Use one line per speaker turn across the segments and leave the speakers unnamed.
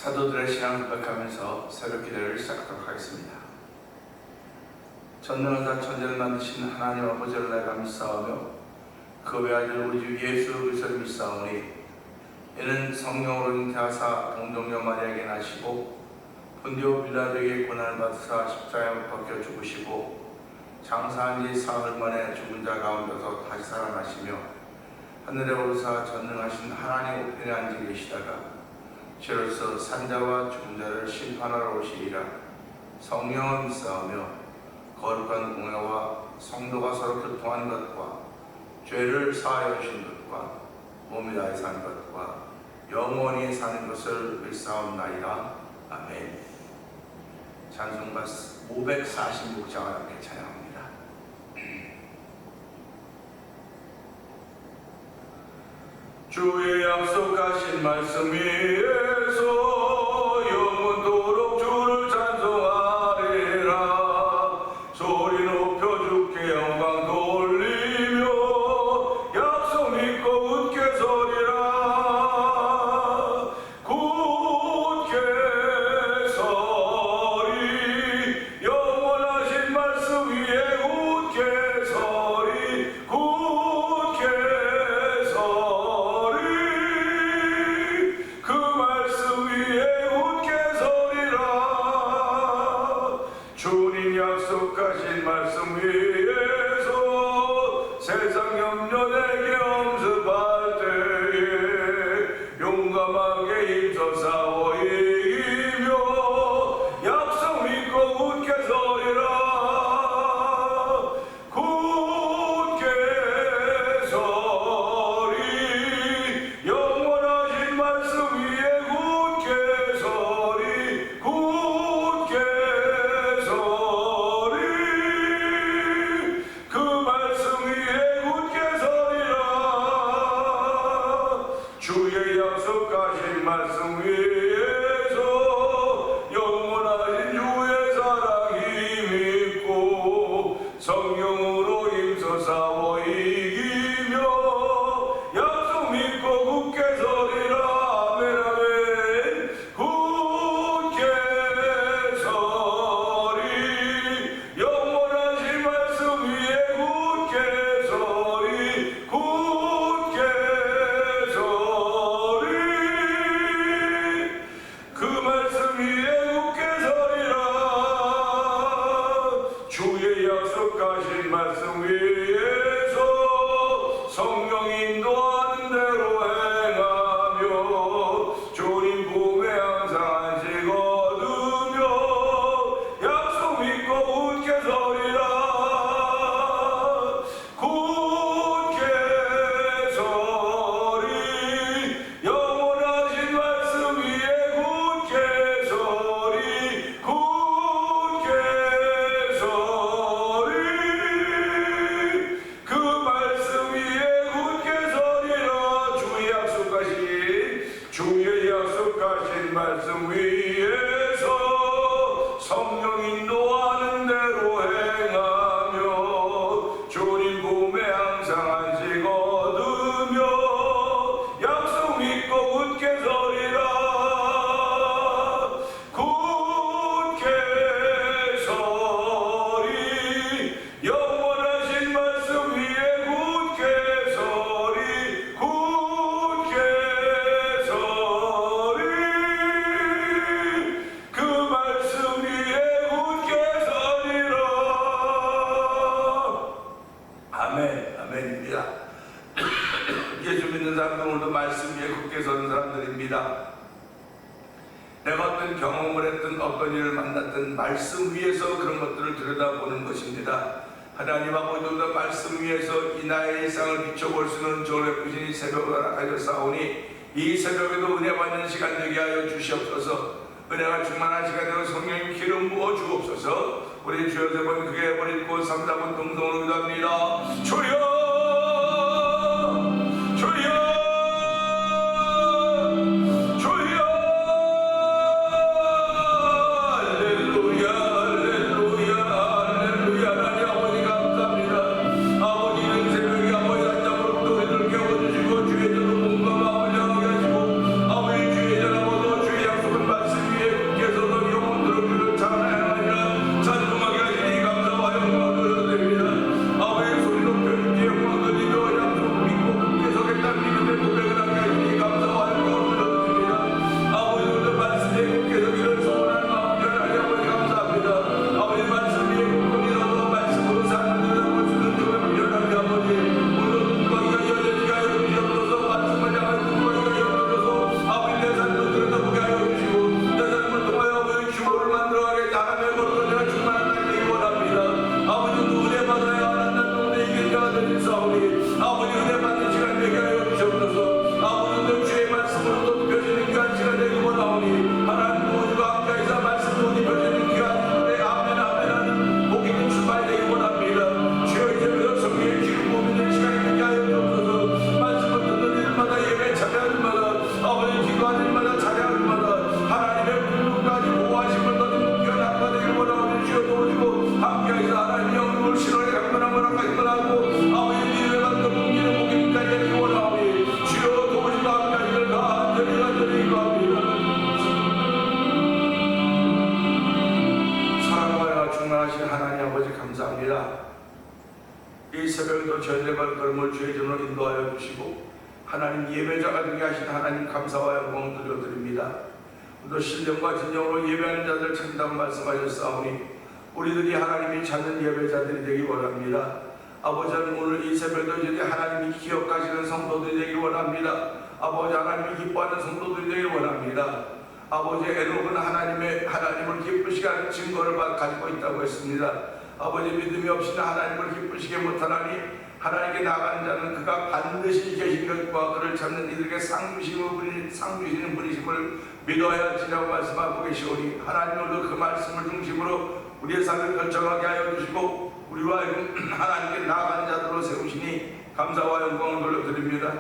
사도들의 신앙을 고백하면서 새벽 기도를 시작하도록 하겠습니다. 전능하사 천지를 만드신 하나님 아버지를 내가 믿사오며 그 외아들 우리 주 예수 그리스도를 믿사오니 이는 성령으로 잉태하사 동정녀 마리아에게 나시고 본디오 빌라도에게 고난을 받으사 십자가에 못 박혀 죽으시고 장사한 지 사흘 만에 죽은 자 가운데서 다시 살아나시며 하늘에 오르사 전능하신 하나님 우편에 앉아 계시다가 죄로서 산자와 죽은 자를 심판하러 오시리라. 성령을 믿사오며 거룩한 공회와 성도가 서로 교통하는 것과 죄를 사하여 주신 것과 몸이 다해 사는 것과 영원히 사는 것을 믿사옵나이다. 아멘. 찬송가 546장을 함께 찬양합니다. 주의 약속하신 말씀 위에서 영원토록 주를 찬송하리라. 소리 높여 주께 영광 돌리며 약속 믿고 웃게 서리라. 굳게 서리 영원하신 말씀 위에 굳게 서리 굳게 서리 그 말씀 위에 굳게 서리라. 주님 약속하신 말씀 위에서 세상 염려 내게 엄습할 때에 용감하게 힘써 싸워 이기며 약속 믿고 굳게 서리라. 굳게 서리 영원하신 말씀 위에 굳게 서리 굳게 서리 그 말씀 위에 굳게 서리라. 주의 약속하신 말씀 위에서 영원하신 주의 사랑 힘있고 성령으로 힘써 싸워 이기며 약속 믿고 굳게 서리라. 아멘 아멘. 굳게 서리 영원하신 말씀 위에 굳게 서리 굳게 서리 그 말씀 위에 굳게 서리라. 주의 약속하신 말씀 위에서 성령 인도하는 대로 행하며 주님 품에 항상 안식 얻으며 약속 믿고 굳게 서리라. 굳게 서리 영원하신 말씀 위에 굳게 서리 굳게 서리 그 말씀 위에 굳게 서리라. 주의 약속하신 말씀 위에서 성령 인도하는 대로 행하며 주님 품에 항상 안식 얻으며 약속 믿고 굳게 서리라. 굳게 서리 영원하신 말씀 위에 굳게 서리 굳게 서리 그 말씀 위에 굳게 서리라. 아멘 아멘입니다. 예수 믿는 사람들 오늘도 말씀 위에 굳게 서는 사람들입니다. 내가 어떤 경험을 했든 어떤 일을 만났든 말씀 위에서 그런 것들을 들여다보는 것입니다. 하나님 아버지도 말씀 위에서 이 나의 일상을 비춰볼 수 있는 좋은 베푸신 이 새벽을 허락하셨사오니 이 새벽에도 은혜 받는 시간 되게 하여 주시옵소서. 은혜가 충만한 시간 되고 성령님 기름 부어 주옵소서. 우리 주여 세 번 크게 버린 곳 3-4번 동성으로 기도합니다. 주여 주여 주의 새벽에도 저희들의 발걸음을 주의 전으로 인도하여 주시고 하나님 예배자가 되게 하신 하나님 감사와 영광을 드려드립니다. 또 신령과 진정으로 예배하는 자들 찾는다고 말씀하셨사오니 우리들이 하나님이 찾는 예배자들이 되기 원합니다. 아버지 하나님, 오늘 이 새벽에도 저희들이 하나님이 기억하시는 성도들이 되기 원합니다. 아버지 하나님이 기뻐하는 성도들이 되기 원합니다. 아버지 에녹은 하나님을 기쁘시게 하는 증거를 가지고 있다고 했습니다. 아버지 믿음이 없이는 하나님을 기쁘시게 못하나니 하나님께 나가는 자는 그가 반드시 계신 것과 그를 찾는 이들에게 상 주시는 분이심을 믿어야 할지라고 말씀하고 계시오니 하나님도 그 말씀을 중심으로 우리의 삶을 결정하게 하여 주시고 우리와 하나님께 나가는 자들로 세우시니 감사와 영광을 돌려드립니다.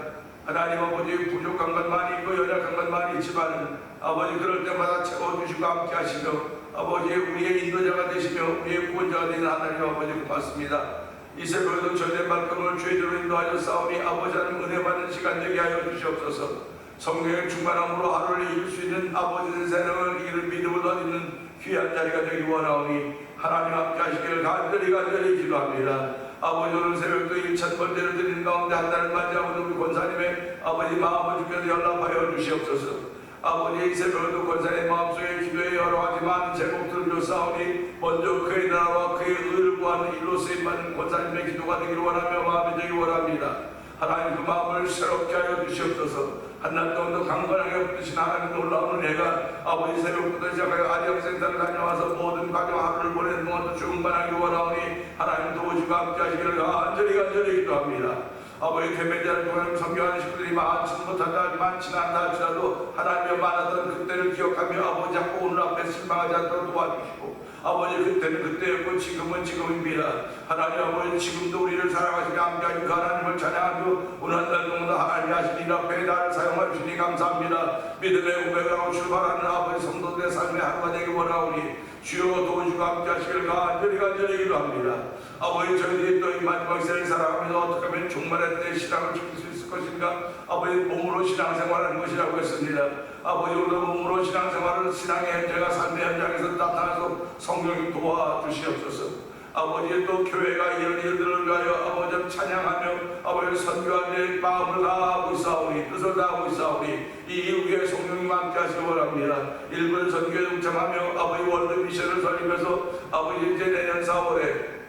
하나님 아버지 부족한 것 많이 있고 연약한 것 많이 있지만 아버지 그럴 때마다 채워주시고 함께 하시며 아버지 우리의 인도자가 되시며 우리의 구원자가 되는 하나님 아버지 고맙습니다. 이 새벽에도 저희의 말씀을 주의대로 인도하셨사오니 아버지 하나님 은혜 받는 시간 되게 하여 주시옵소서. 성령의 충만함으로 하루를 이길 수 있는 아버지의 생명을 이길 믿음을 얻는 귀한 자리가 되기 원하오니 하나님 함께 하시기를 간절히 기도합니다. 아버지 오늘 새벽도 1,000번째를 드리는 가운데 한 달을 맞이하고 우리 권사님의 아버지 마음을 주께서 연락하여 주시옵소서. 아버지 이 새벽에도 권사의 마음속에 기도에 여러 가지 많은 제목들을 줬사오니 먼저 그의 나라와 그의 의를 구하는 일로 쓰임받는 권사님의 기도가 되기를 원하며 마음이 되기 원합니다. 하나님 그 마음을 새롭게 하여 주시옵소서. 한날 동안도 강건하게 붙드신 하나님 놀라운 은혜가 아버지 새벽부터 시작하여 아리형센터를 다녀와서 모든 가정 하루를 보내는 동안도 충만하기 원하오니 하나님 도우시고 함께 하시기를 간절히 기도합니다. 아버지 개매자를 통해 성교하는 식구들이 많지는 않다 할지라도 하나님의 많았던 그때를 기억하며 아버지 자꾸 오늘 앞에 실망하지 않도록 도와주시고 아버지 그때는 그때였고 지금은 지금입니다. 하나님 아버지 지금도 우리를 사랑하시며 함께하신 그 하나님을 찬양하며 오늘 한 달 동안 하나님이 하신 일 앞에 나를 사용해 주시니 감사합니다. 믿음의 고백을 하고 출발하는 아버지 성도들의 삶의 하루가 되기 원하오니 주여 도우시고 함께하시기를 간절히 기도합니다. 아버지 저희들이 또 이 마지막 세를 살아가면서 어떻게 하면 종말의 때 신앙을 지킬 수 있을 것인가. 아버지 몸으로 신앙생활하는 것이라고 했습니다. 아버지 오늘도 몸으로 신앙생활을 신앙의 현장과 삶의 현장에서 나타나서 성령님 도와주시옵소서. 아버지 또 교회가 이런 일들을 위하여 아버지 찬양하며 아버지 선교하는 마음을 다하고 있사오니 뜻을 다하고 있사오니 이 이후에 성령님 함께 하시기 원합니다. 일본 선교에 동참하며 아버지 월드 미션을 설립해서 아버지 이제 내년 4월에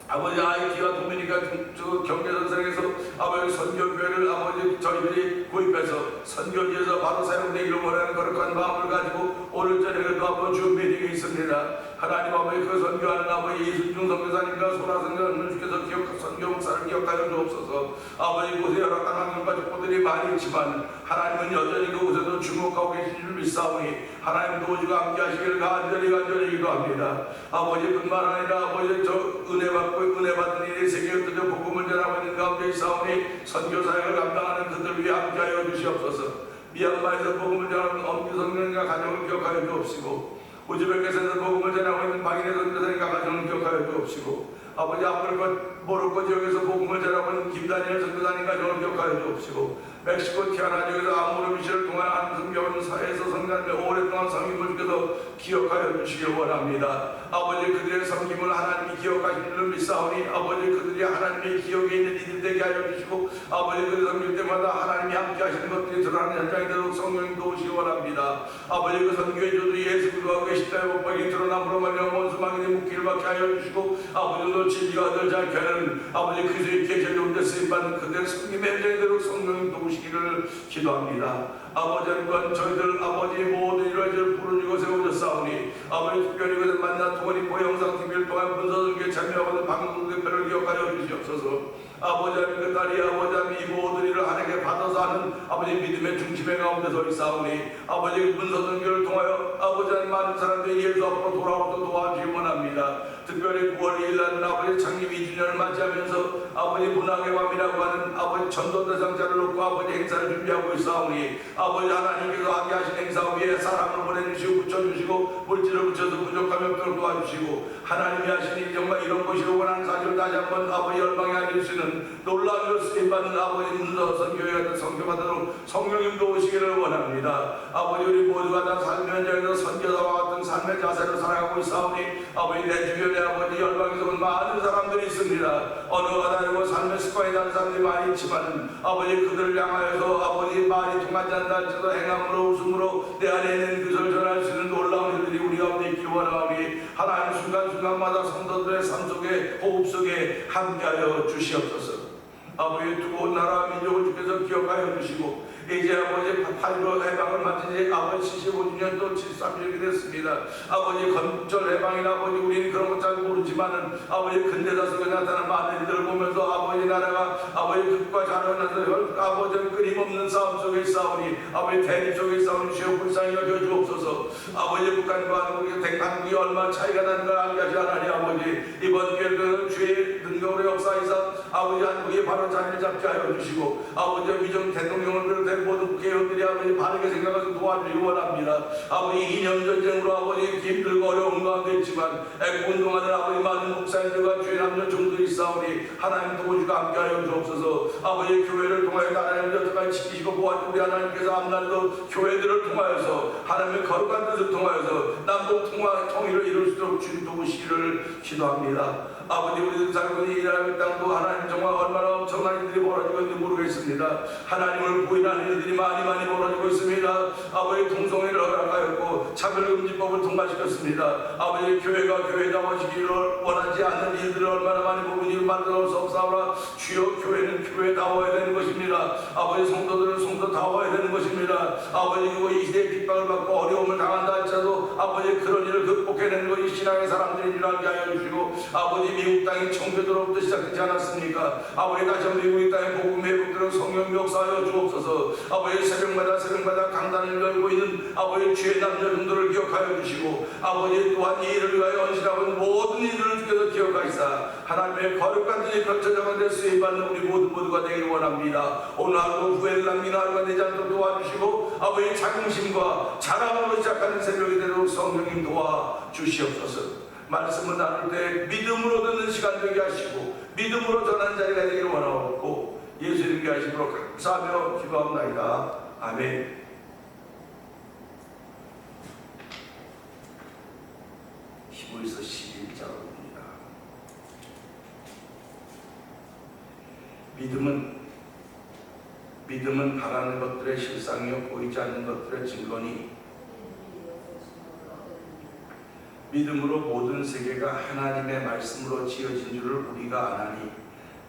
아버지 아이티와 도미니카 경제전선에서 아버지 선교교회를 아버지 저희들이 구입해서 선교지에서 바로 사용되기를 원하는 거룩한 마음을 가지고 오늘 저녁에도 한번 준비되어 있습니다. 하나님 아버지 그 선교하는 아버지 이순중 선교사님과 소라 선교사님께서 선교 목사를 기억하여 주옵소서. 아버지 곳에 열악한 환경과 족보들이 많이 있지만 하나님은 여전히 그곳에도 주목하고 계신 줄 믿사오니 하나님 도우시고 함께 하시기를 간절히 기도합니다. 아버지 뿐만 아니라 아버지 저 은혜 받은 일이 세계에 흩어져 복음을 전하고 있는 가운데 있사오니 선교사역을 감당하는 그들 위해 함께 하여 주시옵소서. 미얀마에서 복음을 전하는 엄기 선교사님과 가정을 기억하여 주옵시고 우즈베키스탄에서 복음을 전하고 있는 박인혜 선교사님과 가정을 기억하여 주옵시고 아버지 아프리카 모로코 지역에서 복음을 전하고 있는 김다니엘 선교사님과 가정을 기억하여 주옵시고 멕시코 티아나 지역에서 아무르 미시를 통한 안성교원 사회에서 성장하며 오랫동안 섬김을 주께서 기억하여 주시길 원합니다. 아버지 그들의 섬김을 하나님이 기억하시는 줄 믿사오니 아버지 그들이 하나님의 기억에 있는 이들 되게 하여 주시고 아버지 그들 섬길 때마다 하나님이 함께 하시는 것들이 드러나는 현장이 되도록 성령님 도우시기 원합니다. 아버지 그 선교에서도 예수 그리스도가 계시다의 못박이 드러남으로 말미암아 원수마귀에 묶기를 받게 하여 주시고 아버지도 진리가 얻지 않게 하는 아버지 그리스도의 계시를 온데 쓰임받는 그들의 섬김의 현장이 되도록 성령님 도우시기를 기도합니다. 아버지 하나님 저희들 아버지 모든 일을 부르짖고 세우셨사오니 아버지 특별히 그들 만나 통원이 보영상 TV를 통한 문서전교에 참여하고 있는 방송대표를 기억하여 주시옵소서. 아버지 하나님 그 딸이 아버지 하나님 이 모든 일을 하나님께 받아서 하는 아버지 믿음의 중심에 가운데 서 있사오니 아버지 문서전교를 통하여 아버지 하나님 많은 사람들이 예수 앞으로 돌아오도록 도와주시기 원합니다. 특별히 9월 2일 날 아버지 창립 2주년을 맞이하면서 아버지 문학의 밤이라고 하는 아버지 전도대상자를 놓고 아버지 행사를 준비하고 있사오니 아버지 하나님께서 하게 하신 행사 위에 사람을 보내주시고 붙여주시고 물질을 붙여서 부족함이 없도록 도와주시고 하나님이 하시니 정말 이런 것이로 원하는 사실을 다시 한번 아버지 열방에 알릴 수 있는 놀라운 일을 쓰임받는 아버지 문서 선교회 같은 성교받도록 성령님 도우시기를 원합니다. 아버지 우리 모두가 다 삶의 현장에서 선교사와 같은 삶의 자세로 살아가고 있사오니 아버지 내 주변에 아버지 열방에서 온 많은 사람들이 믿습니다. 언어가 다르고 삶의 습관이 다른 사람들이 많이 있지만 아버지 그들을 향하여서 아버지 말이 통하지 않다 할지라도 행함으로 웃음으로 내 안에 있는 그것을 전할 수 있는 놀라운 일들이 우리 가운데 있기를 원하오니 하나님 순간순간마다 성도들의 삶 속에 호흡 속에 함께하여 주시옵소서. 아버지 두고 나라 민족을 주께서 기억하여 주시고 이제 아버지 8.15 해방을 마친 지 아버지 75주년 또 73주년이 됐습니다. 아버지 건설 해방이나 아버지 우리는 그런 것 잘 모르지만은 아버지 근대사 속에 나타난 많은 일들을 보면서 아버지 나라가 아버지 극과 자라나서 아버지 끊임없는 싸움 속에 싸우니 아버지 대립 속에 싸우니 주여 불쌍히 여겨 주옵소서. 아버지 북한과 한국이 얼마 차이가 나는 걸 알게 하지 않으니 아버지 이번 기회는 주의 능력으로 역사에서 아버지 한국이 바로 자리를 잡게 하여 주시고 아버지 위정 대통령을 비롯해 모든 국회의원들이 아버지 바르게 생각해서 도와주기 원합니다. 아버지 이념 전쟁으로 아버지 힘들고 어려운 가운데 있지만 애국운동하는 아버지 많은 목사님들과 주의 남녀 종들이 싸우니 하나님 도우주가 함께하여 주옵소서. 아버지 교회를 통하여 하나님 여태까지 지키시고 보아주고 우리 하나님께서 앞날도 교회들을 통하여서 하나님의 거룩한 뜻을 통하여서 남북 통일을 이룰 수 있도록 주님 도우시기를 기도합니다. 아버지 우리들 살고 있는 이스라엘 땅도 하나님 정말 얼마나 엄청난 일들이 벌어지고 있는지 모르겠습니다. 하나님을 부인하는 일들이 많이 벌어지고 있습니다. 아버지 동성애를 허락하였고 차별금지법을 통과시켰습니다. 아버지 교회가 교회다워지기를 원하지 않는 일들을 얼마나 많이 보니 만들어 서 없사오라. 주여 교회는 교회다워야 되는 것입니다. 아버지 성도들은 성도다워야 되는 것입니다. 아버지 그리고 이 시대에 핍박을 받고 어려움을 당한다 할지라도 아버지 그런 일을 극복해내는 것이 신앙의 사람들인 줄 알게 하여 주시고 아버지 미국 땅이 청교도로부터 시작되지 않았습니까? 아버지 다시 한번 미국 땅의 복음의 회복들을 성령 역사하여 주옵소서. 아버지 새벽마다 강단을 열고 있는 아버지 주의 남녀분들을 기억하여 주시고 아버지 또한 이 일을 위하여 헌신하고 있는 모든 이들을 주께서 기억하시사 하나님의 거룩한 뜻이 펼쳐져가는 수혜받는 우리 모두가 되기를 원합니다. 오늘 하루 후회를 남기는 하루가 되지 않도록 도와주시고 아버지 자긍심과 자랑으로 시작하는 새벽이 되도록 성령님 도와주시옵소서. 말씀을 나눌 때 믿음으로 듣는 시간 되게 하시고 믿음으로 전하는 자리가 되기를 원하옵고 예수님께 하심으로 감사하며 기도합나이다. 아멘. 히브리서 11장입니다. 믿음은 바라는 것들의 실상이요 보이지 않는 것들의 증거니 믿음으로 모든 세계가 하나님의 말씀으로 지어진 줄을 우리가 아나니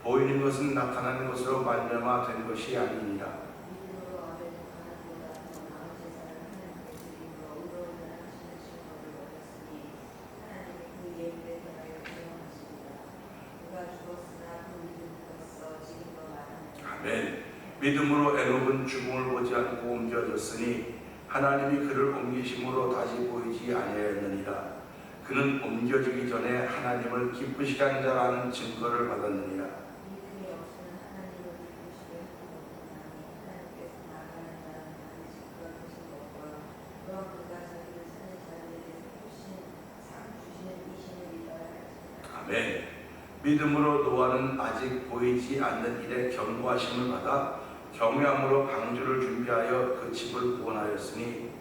보이는 것은 나타나는 것으로 말미암아 된 것이 아니니라. 아멘. 믿음으로 에녹은 죽음을 보지 않고 옮겨졌으니 하나님이 그를 옮기심으로 다시 보이지 아니하였느니라. 그는 옮겨지기 전에 하나님을 기쁘시게 하는 자라는 증거를 받았느니라. 아멘. 믿음으로 노아는 아직 보이지 않는 일에 경고하심을 받아 경외함으로 방주를 준비하여 그 집을 구원하였으니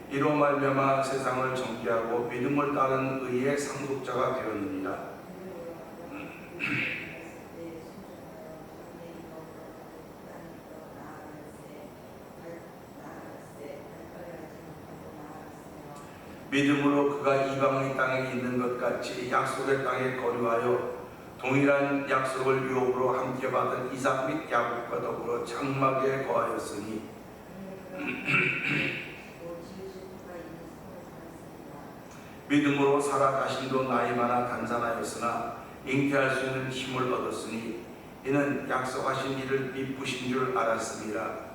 이로 말미암아 세상을 정죄하고 믿음을 따른 의의 상속자가 되었느니라. 믿음으로 그가 이방의 땅에 있는 것 같이 약속의 땅에 거류하여 동일한 약속을 유업으로 함께 받은 이삭 및 야곱과 더불어 장막에 거하였으니 믿음으로 사라 자신도 나이 많아 단산하였으나 잉태할 수 있는 힘을 얻었으니 이는 약속하신 이를 미쁘신 줄 알았습니다.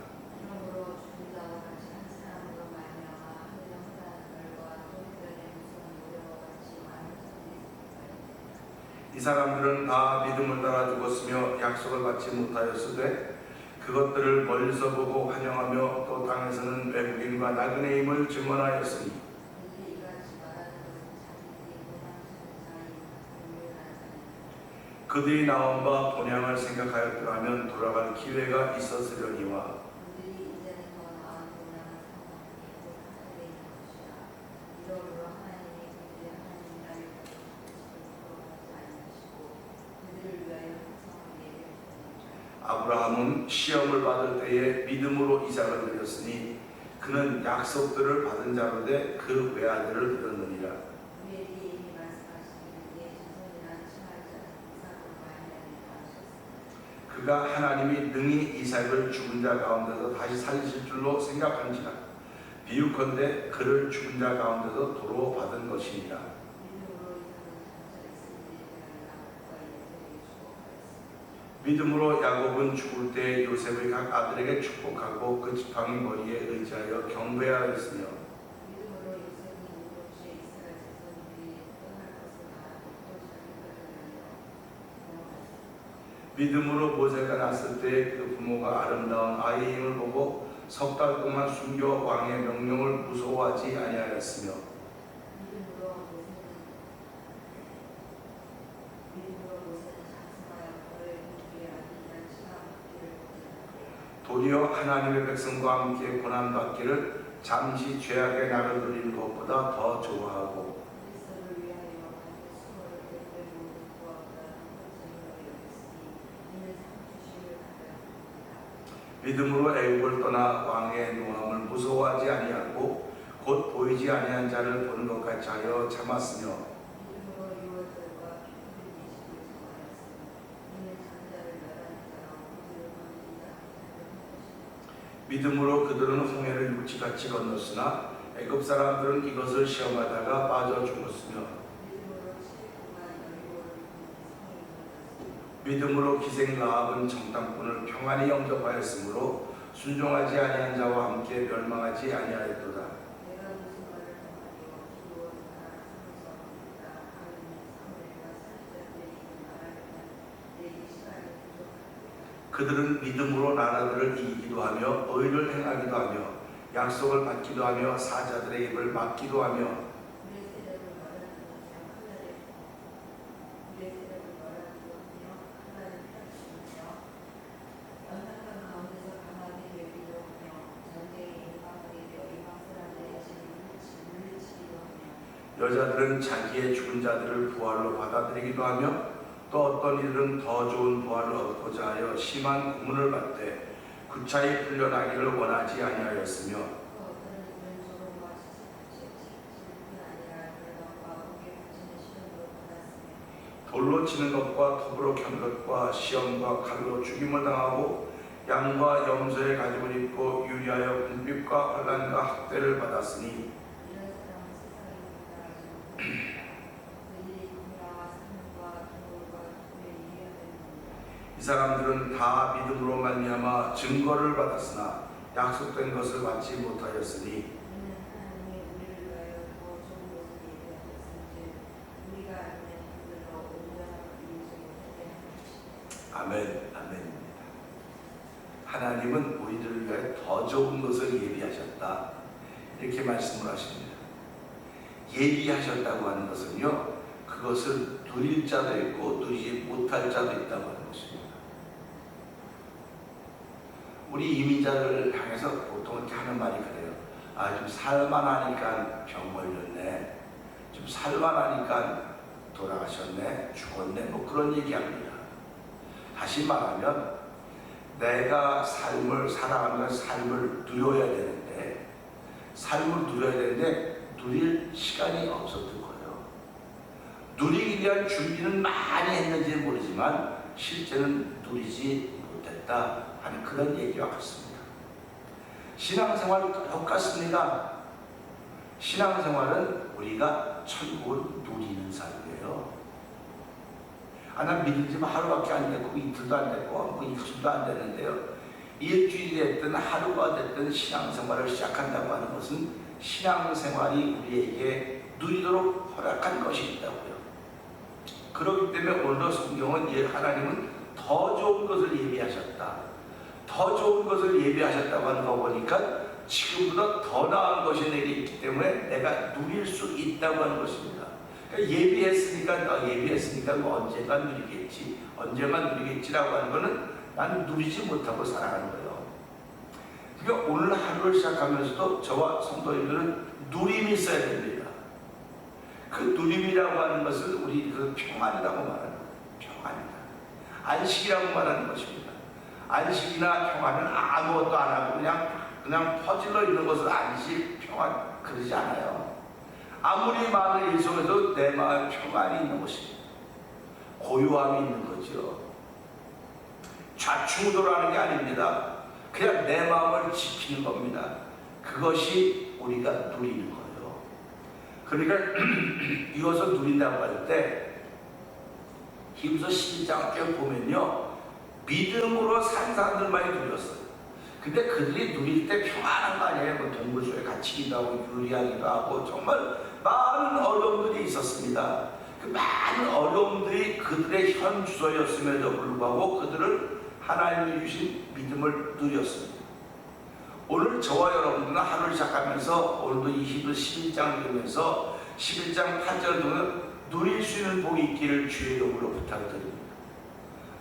이 사람들은 다 믿음을 따라 죽었으며 약속을 받지 못하였으되 그것들을 멀리서 보고 환영하며 또 땅에서는 외국인과 나그네임을 증언하였으니 그들이 나온 바 본향을 생각하였더라면 돌아갈 기회가 있었으려니와 아브라함은 시험을 받을 때에 믿음으로 이삭을 드렸으니 그는 약속들을 받은 자로 돼 그 외아들을 드렸느니라. 그가 하나님이 능히 이삭을 죽은 자 가운데서 다시 살리실 줄로 생각한지라 비유컨대 그를 죽은 자 가운데서 도로 받은 것이니라. 믿음으로 야곱은 죽을 때 요셉의 각 아들에게 축복하고 그 지팡이 머리에 의지하여 경배하였으며 믿음으로 모세가 낳았을 때 그 부모가 아름다운 아이의 힘을 보고 석 달 동안 숨겨 왕의 명령을 무서워하지 아니하였으며 도리어 하나님의 백성과 함께 고난받기를 잠시 죄악의 날을 누리는 것보다 더 좋아하고 믿음으로 애굽을 떠나 왕의 노함을 무서워하지 아니하고 곧 보이지 아니한 자를 보는 것 같이 하여 참았으며 믿음으로 그들은 홍해를 육지같이 건넜으나 애굽 사람들은 이것을 시험하다가 빠져 죽었으며 믿음으로 기생 라합은 정탐꾼을 평안히 영접하였으므로 순종하지 아니한 자와 함께 멸망하지 아니하였도다. 그들은 믿음으로 나라들을 이기기도 하며 의를 행하기도 하며 약속을 받기도 하며 사자들의 입을 막기도 하며 여자들은 자기의 죽은 자들을 부활로 받아들이기도 하며 또 어떤 이들은 더 좋은 부활을 얻고자 하여 심한 고문을 받되 구차히 풀려나기를 원하지 아니하였으며 돌로 치는 것과 톱으로 켠 것과 시험과 칼로 죽임을 당하고 양과 염소의 가죽을 입고 유리하여 궁핍과 환난과 학대를 받았으니 이 사람들은 다 믿음으로 말미암아 증거를 받았으나 약속된 것을 받지 못하였으니 아멘, 아멘입니다. 하나님은 우리들을 위하여 더 좋은 것을 예비하셨다 이렇게 말씀을 하십니다. 예비하셨다고 하는 것은요, 그것을 누릴 자도 있고 누리지 못할 자도 있다고 하는 것입니다. 우리 이민자를 향해서 보통 이렇게 하는 말이 그래요. 아, 좀 살만하니까 병 걸렸네, 좀 살만하니까 돌아가셨네, 죽었네, 뭐 그런 얘기합니다. 다시 말하면 내가 삶을 살아가면서 삶을 누려야 되는데 누릴 시간이 없었던 거예요. 누리기 위한 준비는 많이 했는지는 모르지만 실제는 누리지 못했다 하는 그런 얘기와 같습니다. 신앙생활도 똑같습니다. 신앙생활은 우리가 천국을 누리는 삶이에요. 난 믿음지만 하루밖에 안 됐고 이틀도 안 됐고 뭐 일주일도 안 되는데요, 일주일이 됐든 하루가 됐든 신앙생활을 시작한다고 하는 것은 신앙생활이 우리에게 누리도록 허락한 것이 있다고요. 그렇기 때문에 오늘 성경은 하나님은 더 좋은 것을 예비하셨다, 더 좋은 것을 예비하셨다고 하는 거 보니까 지금보다 더 나은 것이 내게 있기 때문에 내가 누릴 수 있다고 하는 것입니다. 그러니까 예비했으니까 뭐 언젠가 누리겠지라고 하는 것은 나는 누리지 못하고 살아가는 거예요. 그러니까 오늘 하루를 시작하면서도 저와 성도님들은 누림이 있어야 됩니다. 그 누림이라고 하는 것을 우리 그 평안이라고 말하는 거예요. 평안이다, 안식이라고 말하는 것입니다. 안식이나 평화는 아무것도 안 하고 그냥 퍼질러 있는 것을 안식, 평화 그러지 않아요. 아무리 많은 일 속에도 내 마음에 평안이 있는 것입니다. 고요함이 있는 거죠. 좌충우돌하는 게 아닙니다. 그냥 내 마음을 지키는 겁니다. 그것이 우리가 누리는 거예요. 그러니까 이것을 누린다고 할 때 히브리서 12장을 쭉 보면요, 믿음으로 산 사람들만이 누렸어요. 근데 그들이 누릴 때 평안한 거 아니에요. 뭐 동굴 속에 갇히기도 하고 유리하기도 하고 정말 많은 어려움들이 있었습니다. 그 많은 어려움들이 그들의 현 주소였음에도 불구하고 그들은 하나님이 주신 믿음을 누렸습니다. 오늘 저와 여러분들은 하루를 시작하면서 오늘도 이 히브리서 11장을 읽으면서 11장 8절을 보면 누릴 수 있는 복이 있기를 주의 이름으로 부탁드립니다.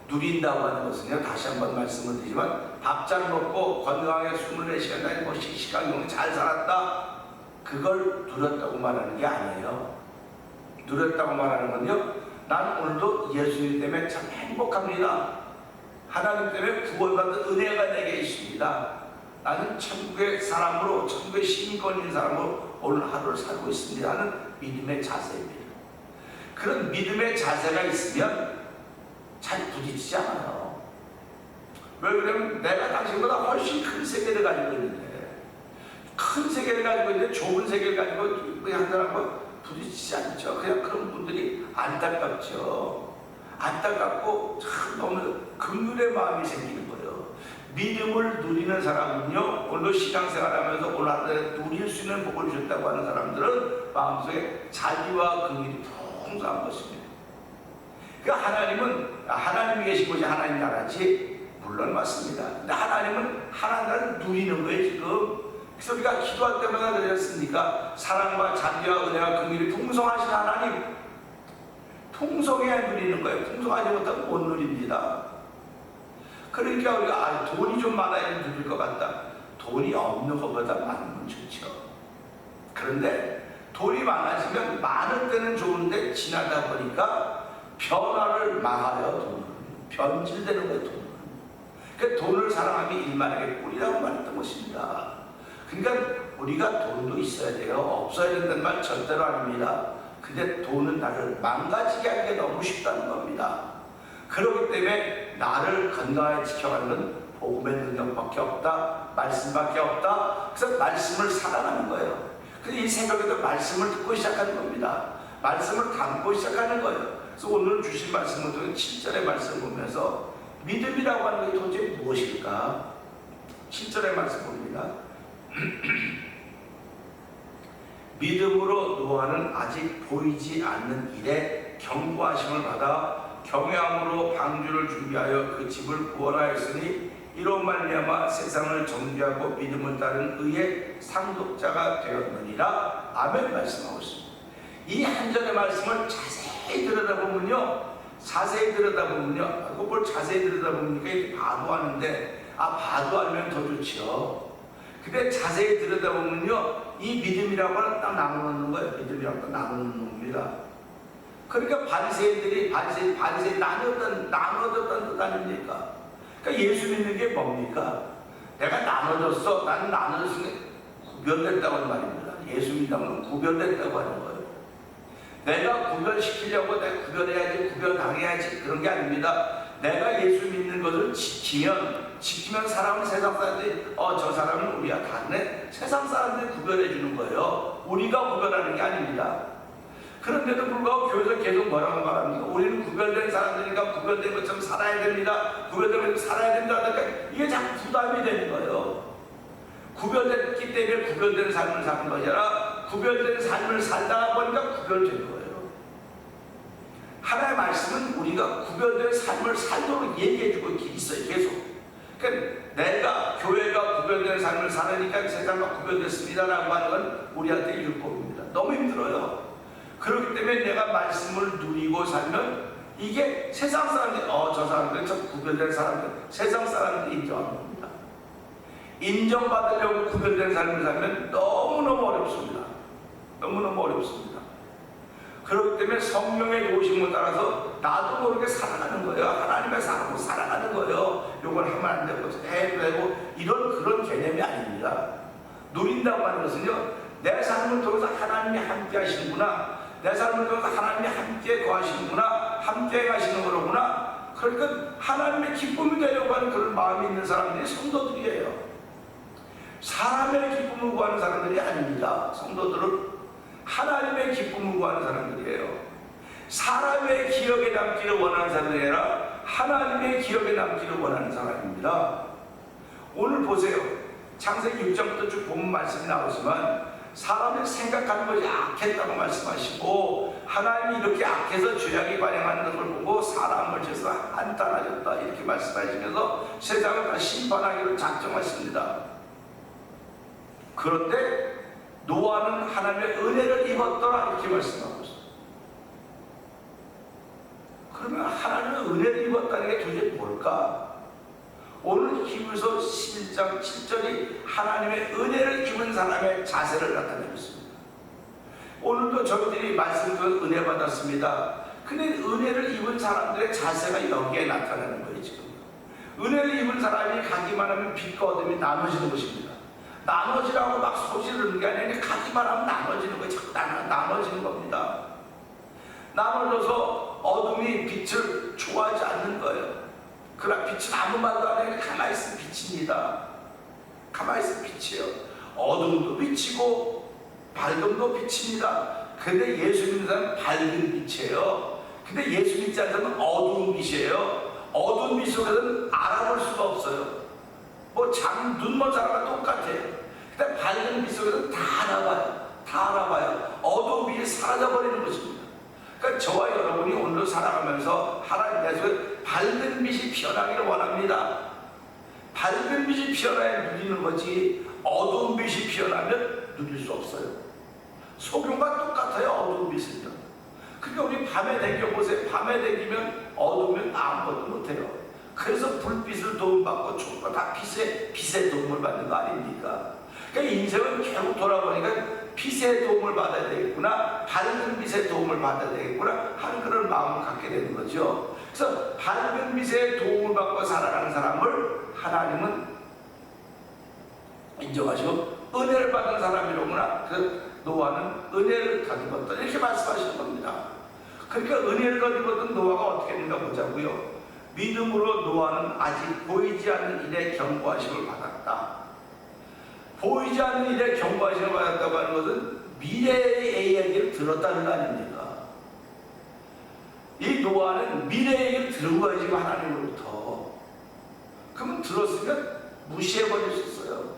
누린다고 하는 것은요, 다시 한번 말씀을 드리지만 밥 잘 먹고 건강하게 24시간 다니고 씩씩하게 잘 살았다, 그걸 누렸다고 말하는 게 아니에요. 누렸다고 말하는 건요, 난 오늘도 예수님 때문에 참 행복합니다. 하나님 때문에 구원받은 은혜가 내게 있습니다. 나는 천국의 사람으로, 천국의 시민권 있는 사람으로 오늘 하루를 살고 있습니다 하는 믿음의 자세입니다. 그런 믿음의 자세가 있으면 잘 부딪히지 않아요. 왜 그러면 내가 당신보다 훨씬 큰 세계를 가지고 있는데, 큰 세계를 가지고 있는데 좁은 세계를 가지고 한 사람과 부딪히지 않죠. 그냥 그런 분들이 안타깝죠. 안타깝고 참 너무 긍휼의 마음이 생기는 거예요. 믿음을 누리는 사람은요, 오늘도 신앙생활하면서 오늘 하루에 누릴 수 있는 복을 주셨다고 하는 사람들은 마음속에 자비와 긍휼이 풍성한 것입니다. 그러니까 하나님이 계신 곳이 하나님 나라지, 물론 맞습니다. 근데 하나님은 하나님 나라를 누리는 거예요 지금. 그래서 우리가 기도할 때마다 그랬습니까? 사랑과 자비와 은혜와 긍휼이 풍성하신 하나님, 풍성해야 누리는 거예요. 풍성하지 못하면 못 누립니다. 그러니까 우리가 돈이 좀 많아야 누릴 것 같다. 돈이 없는 것보다 많으면 좋죠. 그런데 돈이 많아지면 많을 때는 좋은데 지나다 보니까 변화를 막아요. 돈은 변질되는 거예요. 돈은. 그러니까 돈을 사랑하면 일만하게 꿀이라고 말했던 것입니다. 그러니까 우리가 돈도 있어야 돼요. 없어야 된다는 말 절대로 아닙니다. 근데 돈은 나를 망가지게 하는 게 너무 쉽다는 겁니다. 그렇기 때문에 나를 건강하게 지켜가는 건 복음의 능력밖에 없다, 말씀밖에 없다. 그래서 말씀을 살아가는 거예요. 그래서 이 새벽에도 말씀을 듣고 시작하는 겁니다. 말씀을 담고 시작하는 거예요. 그래서 오늘 주신 말씀을 통해 7절의 말씀을 보면서 믿음이라고 하는 게 도대체 무엇일까? 7절의 말씀 봅니다. 믿음으로 노아는 아직 보이지 않는 일에 경고하심을 받아 경외함으로 방주를 준비하여 그 집을 구원하였으니 이로 말미암아 세상을 정죄하고 믿음을 따른 의의 상속자가 되었느니라. 아멘 말씀하고 있습니다. 이 한 절의 말씀을 자세히 들여다보면요, 그걸 자세히 들여다보니까 봐도 하는데, 봐도 알면 더 좋죠. 근데 자세히 들여다보면요, 이 믿음이라고 하는 딱 나누는 거예요. 믿음이라고 나누는 겁니다. 그러니까 바리새인들이 나누어졌다는 뜻 아닙니까? 그러니까 예수 믿는 게 뭡니까? 내가 나눠졌어. 나는 나눠졌으니 구별됐다고 하는 말입니다. 예수 믿다면 구별됐다고 하는 거예요. 내가 구별시키려고 내가 구별해야지, 구별당해야지, 그런 게 아닙니다. 내가 예수 믿는 것을 지키면 사람은 세상 사람들이 저 사람은 우리가 다르네, 세상 사람들이 구별해 주는 거예요. 우리가 구별하는 게 아닙니다. 그런데도 불구하고 교회에서 계속 뭐라고 말합니까? 우리는 구별된 사람들이니까 구별된 것처럼 살아야 됩니다. 구별된 것처럼 살아야 된다. 그러니까 이게 자꾸 부담이 되는 거예요. 구별됐기 때문에 구별된 삶을 사는 것이 아니라 구별된 삶을 살다 보니까 구별된 거예요. 하나님의 말씀은 우리가 구별된 삶을 살도록 얘기해주고 있어요. 계속. 그러니까 내가 교회가 구별된 삶을 살으니까 세상과 구별됐습니다라고 하는 건 우리한테 율법입니다. 너무 힘들어요. 그렇기 때문에 내가 말씀을 누리고 살면 이게 세상 사람들이 저 사람들은 참 구별된 사람들, 세상 사람들이 인정하는 겁니다. 인정받으려고 구별된 삶을 살면 너무너무 어렵습니다. 너무너무 어렵습니다. 그렇기 때문에 성령의 도우심을 따라서 나도 모르게 살아가는 거예요. 하나님의 사람으로 살아가는 거예요. 이걸 하면 안 되고 해도 되고 이런 그런 개념이 아닙니다. 누린다고 하는 것은요, 내 삶을 통해서 하나님이 함께 하시는구나, 내 삶을 통해서 하나님이 함께 거하시는구나, 함께 가시는 거로구나. 그러니까 하나님의 기쁨이 되려고 하는 그런 마음이 있는 사람들이 성도들이에요. 사람의 기쁨을 구하는 사람들이 아닙니다. 성도들은 하나님의 기쁨을 구하는 사람들이에요. 사람의 기억에 남기를 원하는 사람들이 아니라 하나님의 기억에 남기를 원하는 사람입니다. 오늘 보세요. 창세기 6장부터 쭉 보면 말씀이 나오지만 사람이 생각하는 것이 악했다고 말씀하시고, 하나님이 이렇게 악해서 죄악이 발행하는 것을 보고 사람을 지어서 한탄하셨다 이렇게 말씀하시면서 세상을 다 심판하기로 작정하십니다. 그런데 노아는 하나님의 은혜를 입었더라 이렇게 말씀하고 있어요. 그러면 하나님의 은혜를 입었다는 게 도대체 뭘까? 오늘 히브리서 11장 7절이 하나님의 은혜를 입은 사람의 자세를 나타내고 있습니다. 오늘도 저희들이 말씀 그 은혜 받았습니다. 근데 은혜를 입은 사람들의 자세가 여기에 나타나는 거예요. 지금 은혜를 입은 사람이 가기만 하면 빛과 어둠이 나눠지는 것입니다. 나눠지라고 막 소리를 게 아니라 가기만 하면 나눠지는 거예요. 자꾸 나눠지는 겁니다. 나눠져서 어둠이 빛을 좋아하지 않는 거예요. 그러나 빛은 아무 말도 안 해요. 가만히 있으면 빛입니다. 가만히 있으면 빛이에요. 어둠도 빛이고 밝음도 빛입니다. 근데 예수 믿는 사람은 밝은 빛이에요. 근데 예수 믿지 않는 사람은 어두운 빛이에요. 어두운 빛 속에서는 알아볼 수가 없어요. 뭐 눈먼 사람과 똑같아요. 근데 밝은 빛 속에서는 다 알아봐요. 다 알아봐요. 어두운 빛이 사라져버리는 것입니다. 그러니까 저와 여러분이 오늘 살아가면서 하나님 내 속에 밝은 빛이 피어나기를 원합니다. 밝은 빛이 피어나야 누리는 거지, 어두운 빛이 피어나면 누릴 수 없어요. 소금과 똑같아요. 어두운 빛은요. 그러니까 우리 밤에 다녀보세요. 밤에 다니면 어두우면 아무것도 못해요. 그래서 불빛을 도움받고 총과 다 빛의 도움을 받는 거 아닙니까? 그러니까 인생은 결국 돌아보니까 빛의 도움을 받아야 되겠구나, 밝은 빛의 도움을 받아야 되겠구나 하는 그런 마음을 갖게 되는 거죠. 그래서 밝은 빛의 도움을 받고 살아가는 사람을 하나님은 인정하시고 은혜를 받은 사람이로구나. 그 노아는 은혜를 덧입었다 이렇게 말씀하시는 겁니다. 그러니까 은혜를 덧입었던 노아가 어떻게 했는가 보자고요. 믿음으로 노아는 아직 보이지 않는 일에 경고하심을 받았다. 보이지 않는 일에 경고하심을 받았다고 하는 것은 미래의 이야기를 들었다는 거 아닙니까? 이 노아는 미래의 얘기를 들은 거예요. 지금 하나님으로부터. 그러면 들었으면 무시해버릴 수 있어요.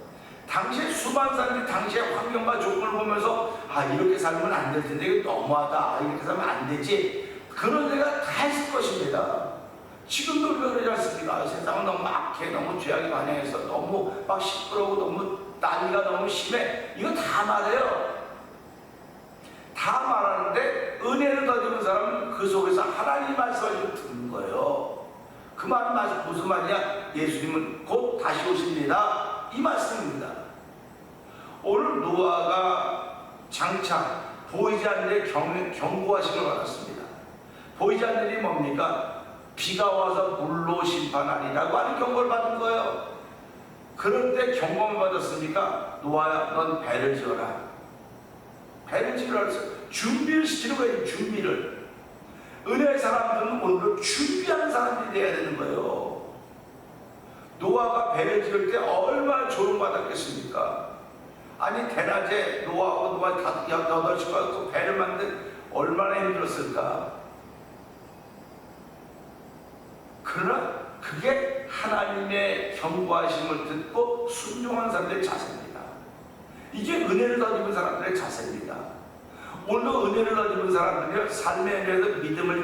당시에 수많은 사람들이 당시의 환경과 조건을 보면서 이렇게 살면 안 될 텐데 이거 너무하다, 이렇게 살면 안 되지, 그런 데가 다 있을 것입니다. 지금도 우리가 그러지 않습니까? 세상은 너무 악해, 너무 죄악이 만연해서 너무 막 시끄러우고 너무 난리가 너무 심해, 이거 다 말해요. 다 말하는데 은혜를 덧입은 사람은 그 속에서 하나님 말씀을 듣는 거예요. 그 말은 무슨 말이냐? 예수님은 곧 다시 오십니다, 이 말씀입니다. 오늘 노아가 장차 보이지 않는 일에 경고하심을 받았습니다. 보이지 않는 일이 뭡니까? 비가 와서 물로 심판하리라고 하는 경고를 받은 거예요. 그런데 경고를 받았으니까 노아야, 넌 배를 지어라. 배를 지으라 그랬어요. 준비를 시키는 거예요. 준비를. 은혜의 사람들은 오늘도 준비하는 사람들이 돼야 되는 거예요. 노아가 배를 지을 때 얼마나 조롱받았겠습니까? 아니 대낮에 노아하고 노아 8식구가 그 배를 만든 얼마나 힘들었을까? 그러나 그게 하나님의 경고하심을 듣고 순종한 사람들의 자세입니다. 이게 은혜를 덧입은 사람들의 자세입니다. 오늘도 은혜를 덧입은 사람들이 삶의 은혜에서 믿음을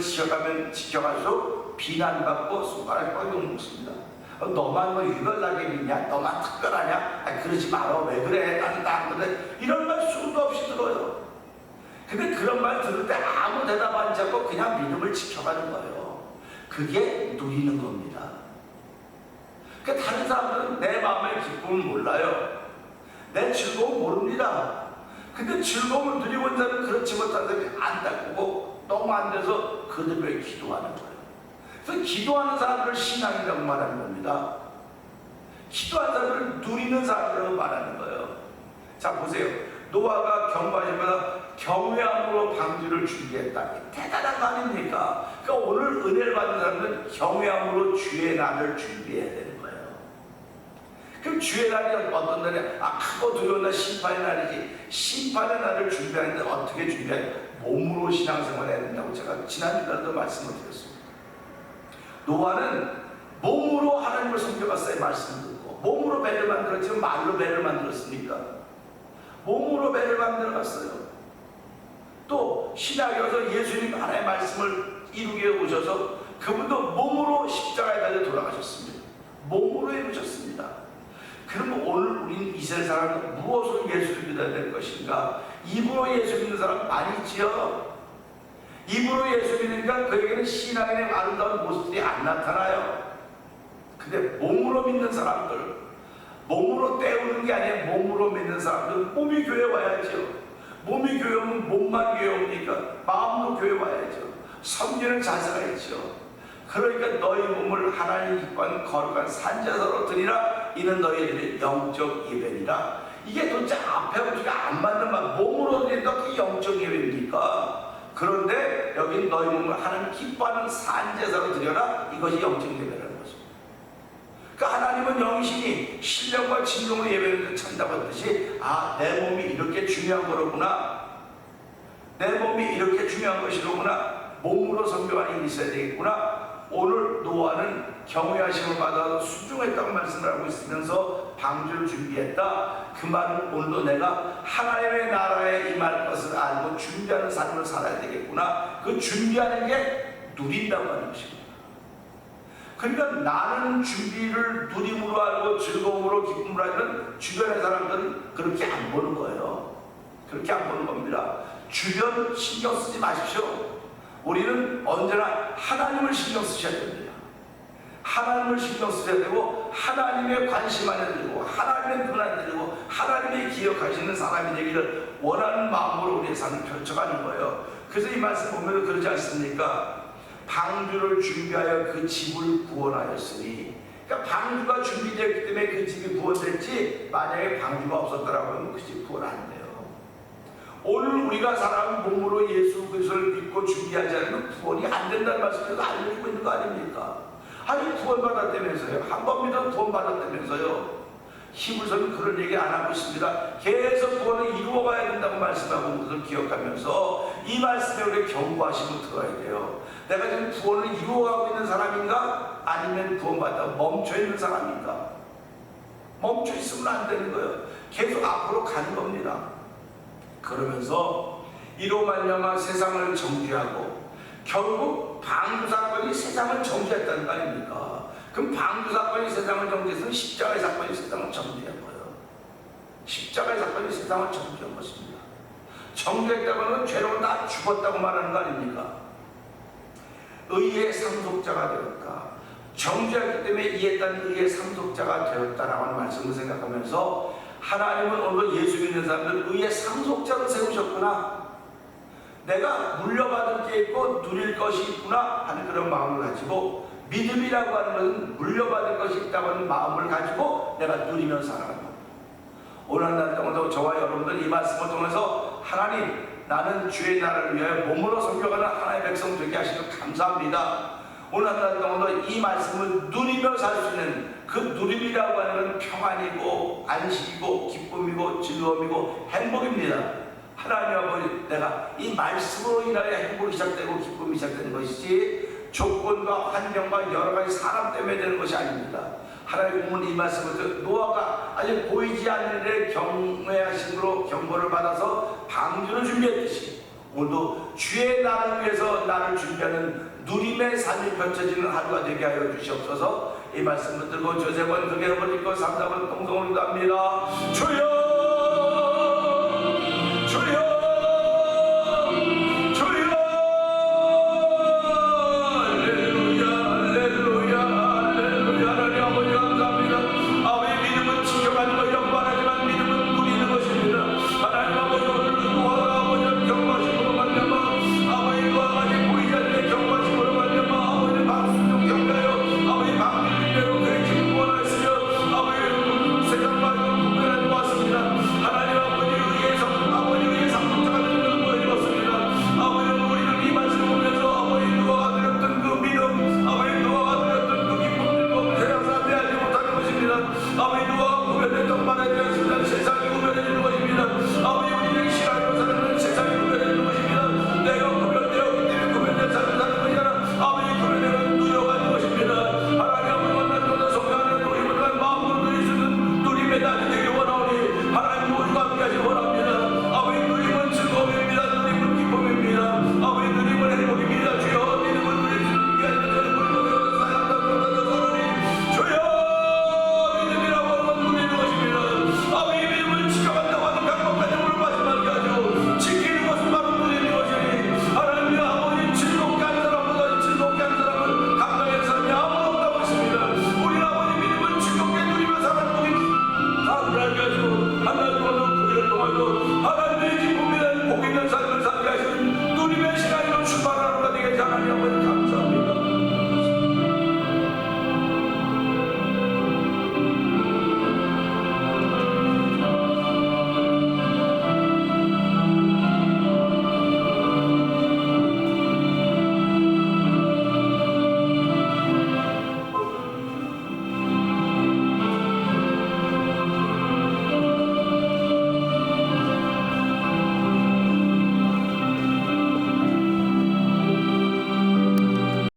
지켜갈수록 비난받고 손가락과 욕먹습니다. 너만 뭐 유별나게 믿냐? 너만 특별하냐? 그러지 마라. 왜 그래? 나는 안 그래. 이런 말 수도 없이 들어요. 근데 그런 말 들을 때 아무 대답 안 잡고 그냥 믿음을 지켜가는 거예요. 그게 누리는 겁니다. 그러니까 다른 사람들은 내 마음의 기쁨을 몰라요. 내 즐거움 모릅니다.
근데 즐거움을 누리고 있는 사람은 그렇지 못한 사람이 안타깝고 너무 안 돼서 그들 왜 기도하는 거예요. 그래서 기도하는 사람들을 신앙이라고 말하는 겁니다. 기도하는 사람들을 누리는 사람이라고 말하는 거예요. 자 보세요. 노아가 경고하시면서 경외함으로 방주를 준비했다. 대단한 거 아닙니까? 그러니까 오늘 은혜를 받는 사람은 경외함으로 주의 날을 준비해야 되는 거예요. 그럼 주의 날이 어떤 날이야? 크고 두려운 날, 심판의 날이지. 심판의 날을 준비하는데 어떻게 준비해야 돼? 몸으로 신앙생활을 해야 된다고 제가 지난주에도 말씀을 드렸습니다. 노아는 몸으로 하나님을 섬겨갔어요. 말씀 듣고. 몸으로 배를 만들었지만 말로 배를 만들었습니까? 몸으로 배를 만들어갔어요. 또 신약에 와서 예수님 하나님의 말씀을 이루게 오셔서 그분도 몸으로 십자가에 달려 돌아가셨습니다. 몸으로 이루셨습니다. 그럼 오늘 우리는 이 세상은 무엇으로 예수를 믿어야 될 것인가? 입으로 예수 믿는 사람 아니지요. 입으로 예수 믿으니까 그에게는 신앙의 아름다운 모습들이 안 나타나요. 근데 몸으로 믿는 사람들, 몸으로 때우는 게 아니라 몸으로 믿는 사람들, 몸이 교회 와야죠. 몸이 교회 오면 몸만 교회 옵니까? 마음도 교회 와야죠. 섬기는 자세가 있죠. 그러니까 너희 몸을 하나님 기뻐하는 거룩한 산제사로 드리라. 이는 너희들의 영적 예배니라. 이게 도대체 앞에 우리가 안 맞는 말, 몸으로 드린다. 그게 영적 예배입니까? 그런데 여기 너희 몸을 하나님 기뻐하는 산제사로 드려라. 이것이 영적 예배라는 것입니다. 그러니까 하나님은 영이시니 신령과 진정으로 예배를 찬다고 했듯이 내 몸이 이렇게 중요한 거로구나. 내 몸이 이렇게 중요한 것이로구나. 몸으로 섬겨하는 일이 있어야 되겠구나. 오늘 노아는 경외하심을 받아서 순종했다고 말씀을 하고 있으면서 방주를 준비했다. 그 말은 오늘도 내가 하나님의 나라에 임할 것을 알고 준비하는 삶을 살아야 되겠구나. 그 준비하는 게 누린다고 하는 것입니다. 그러니까 나는 준비를 누림으로 알고 즐거움으로 기쁨으로 하면 주변의 사람들은 그렇게 안 보는 거예요. 그렇게 안 보는 겁니다. 주변 신경 쓰지 마십시오. 우리는 언제나 하나님을 신경 쓰셔야 됩니다. 하나님을 신경 쓰셔야 되고 하나님의 관심 안에 들고 하나님의 눈 안에 들고 하나님의 기억하시는 사람이 되기를 원하는 마음으로 우리의 삶을 펼쳐가는 거예요. 그래서 이 말씀 보면 그러지 않습니까? 방주를 준비하여 그 집을 구원하였으니, 그러니까 방주가 준비되었기 때문에 그 집이 구원됐지, 만약에 방주가 없었더라고 하면 그 집 구원 안 돼요. 오늘 우리가 살아가는 몸으로 예수 그리스도를 믿고 준비하지 않으면 구원이 안 된다는 말씀을 알려주고 있는 거 아닙니까? 아니 구원 받았다면서요. 한 번 믿어 구원 받았다면서요. 히브리서는 그런 얘기 안 하고 있습니다. 계속 구원을 이루어가야 된다고 말씀하고 있는 것을 기억하면서 이 말씀에 우리 경고하심을 들어야 돼요. 내가 지금 구원을 이루어가고 있는 사람인가? 아니면 구원받다 멈춰있는 사람인가? 멈춰있으면 안 되는 거예요. 계속 앞으로 가는 겁니다. 그러면서 이로 말미암아 세상을 정죄하고, 결국 방주 사건이 세상을 정죄했다는 거 아닙니까? 그럼 방주 사건이 세상을 정죄했으면 십자가의 사건이 세상을 정죄한 거예요. 십자가의 사건이 세상을 정죄한 것입니다. 정죄했다고 하면 죄로 다 죽었다고 말하는 거 아닙니까? 의의 상속자가 되었다. 정죄했기 때문에 이 땅 의의 상속자가 되었다라고 하는 말씀을 생각하면서 하나님은 오늘 예수 믿는 사람들 의의 상속자로 세우셨구나. 내가 물려받을 게 있고 누릴 것이 있구나 하는 그런 마음을 가지고, 믿음이라고 하는 것은 물려받을 것이 있다고 하는 마음을 가지고 내가 누리며 살아가는 겁니다. 오늘 한 달 동안도 저와 여러분들 이 말씀을 통해서 하나님, 나는 주의 나라를 위하여 몸으로 섬겨가는 하나님의 백성 되게 하시면 감사합니다. 오늘 한 달 동안도 이 말씀을 누리며 살 수 있는 그 누림이라고 하는 건 평안이고 안식이고 기쁨이고 즐거움이고 행복입니다. 하나님 아버지, 내가 이 말씀으로 인하여 행복이 시작되고 기쁨이 시작되는 것이지 조건과 환경과 여러 가지 사람 때문에 되는 것이 아닙니다. 하나님 오늘 이 말씀을 노아가 아직 보이지 않는 일에 경외하심으로 경고를 받아서 방주를 준비했듯이 오늘도 주의 나라를 위해서 나를 준비하는 누림의 삶이 펼쳐지는 하루가 되게 하여 주시옵소서. 이 말씀을 들고 저세 번, 두개 번 읽고 3, 4번 동성으로 합니다. 주여